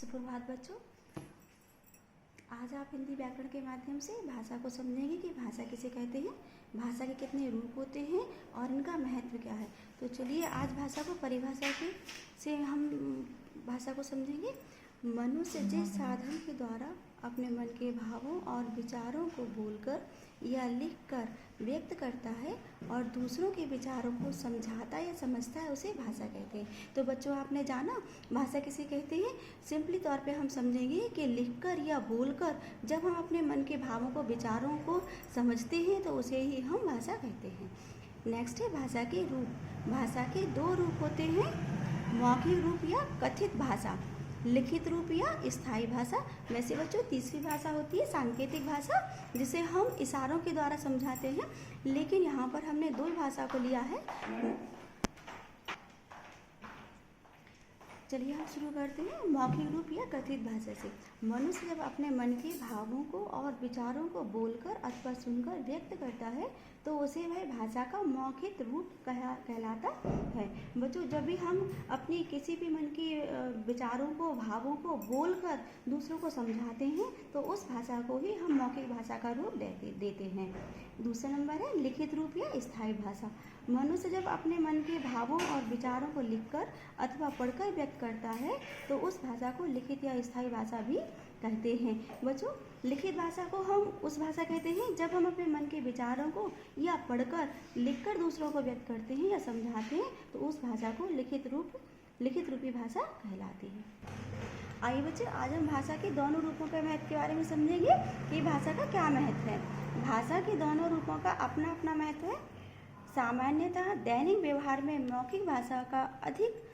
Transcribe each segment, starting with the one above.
सुप्रभात बच्चों। आज आप हिंदी व्याकरण के माध्यम से भाषा को समझेंगे कि भाषा किसे कहते हैं, भाषा के कितने रूप होते हैं और इनका महत्व क्या है। तो चलिए आज भाषा को परिभाषा के से हम भाषा को समझेंगे। मनुष्य जिस साधन के द्वारा अपने मन के भावों और विचारों को बोलकर या लिखकर व्यक्त करता है और दूसरों के विचारों को समझाता या समझता है, उसे भाषा कहते हैं। तो बच्चों, आपने जाना भाषा किसे कहते हैं। सिंपली तौर पे हम समझेंगे कि लिखकर या बोलकर जब हम अपने मन के भावों को, विचारों को समझते हैं तो उसे ही हम भाषा कहते हैं। नेक्स्ट है भाषा के रूप। भाषा के दो रूप होते हैं, मौखिक रूप या कथित भाषा, लिखित रूप या स्थायी भाषा। वैसे बच्चों तीसरी भाषा होती है सांकेतिक भाषा, जिसे हम इशारों के द्वारा समझाते हैं, लेकिन यहाँ पर हमने दो भाषा को लिया है। चलिए हम शुरू करते हैं मौखिक रूप या कथित भाषा से। मनुष्य जब अपने मन के भावों को और विचारों को बोलकर अथवा सुनकर व्यक्त करता है तो उसे वह भाषा का मौखिक रूप कहलाता है। बच्चों, जब भी हम अपनी किसी भी मन के विचारों को, भावों को बोलकर दूसरों को समझाते हैं तो उस भाषा को ही हम मौखिक भाषा का रूप देते हैं। दूसरा नंबर है लिखित रूप या स्थायी भाषा। मनुष्य जब अपने मन के भावों और विचारों को लिखकर अथवा पढ़कर व्यक्त करता है तो उस भाषा को लिखित या स्थायी भाषा भी कहते हैं। बच्चों, लिखित भाषा को हम उस भाषा कहते हैं जब हम अपने मन के विचारों को या पढ़कर, लिखकर दूसरों को व्यक्त करते हैं या समझाते हैं तो उस भाषा को लिखित रूपी भाषा कहलाती है। आइए बच्चे, आज हम भाषा के दोनों रूपों के महत्व के बारे में समझेंगे कि भाषा का क्या महत्व है। भाषा के दोनों रूपों का अपना अपना महत्व है। सामान्यतः दैनिक व्यवहार में मौखिक भाषा का अधिक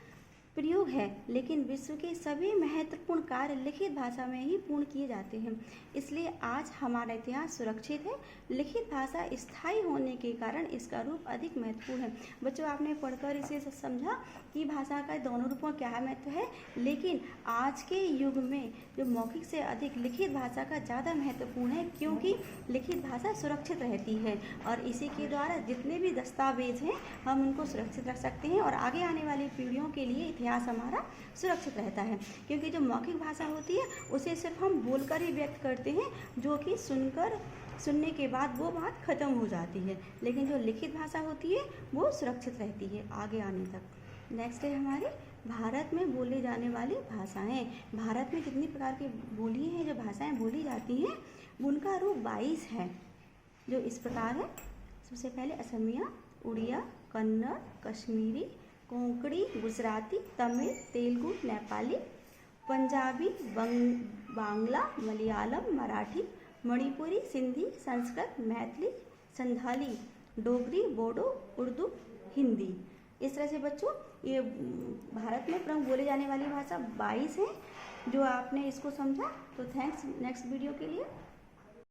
प्रयोग है, लेकिन विश्व के सभी महत्वपूर्ण कार्य लिखित भाषा में ही पूर्ण किए जाते हैं। इसलिए आज हमारा इतिहास सुरक्षित है। लिखित भाषा स्थायी होने के कारण इसका रूप अधिक महत्वपूर्ण है। बच्चों, आपने पढ़कर इसे समझा कि भाषा का दोनों रूपों का क्या महत्व है, लेकिन आज के युग में जो मौखिक से अधिक लिखित भाषा का ज़्यादा महत्वपूर्ण है, क्योंकि लिखित भाषा सुरक्षित रहती है और इसी के द्वारा जितने भी दस्तावेज हैं हम उनको सुरक्षित रख सकते हैं और आगे आने वाली पीढ़ियों के लिए इतिहास हमारा सुरक्षित रहता है। क्योंकि जो मौखिक भाषा होती है उसे सिर्फ हम बोलकर ही व्यक्त करते हैं, जो कि सुनने के बाद वो बात खत्म हो जाती है, लेकिन जो लिखित भाषा होती है वो सुरक्षित रहती है आगे आने तक। नेक्स्ट है हमारे भारत में बोले जाने वाली भाषाएं। भारत में कितनी प्रकार की बोली हैं, जो भाषाएं बोली जाती हैं उनका रूप 22 है, जो इस प्रकार है। सबसे पहले असमिया, उड़िया, कन्नड़, कश्मीरी, कोंकणी, गुजराती, तमिल, तेलुगु, नेपाली, पंजाबी, बांग्ला, मलयालम, मराठी, मणिपुरी, सिंधी, संस्कृत, मैथिली, संथाली, डोगरी, बोडो, उर्दू, हिंदी। इस तरह से बच्चों ये भारत में प्रमुख बोले जाने वाली भाषा 22 है। जो आपने इसको समझा तो थैंक्स। नेक्स्ट वीडियो के लिए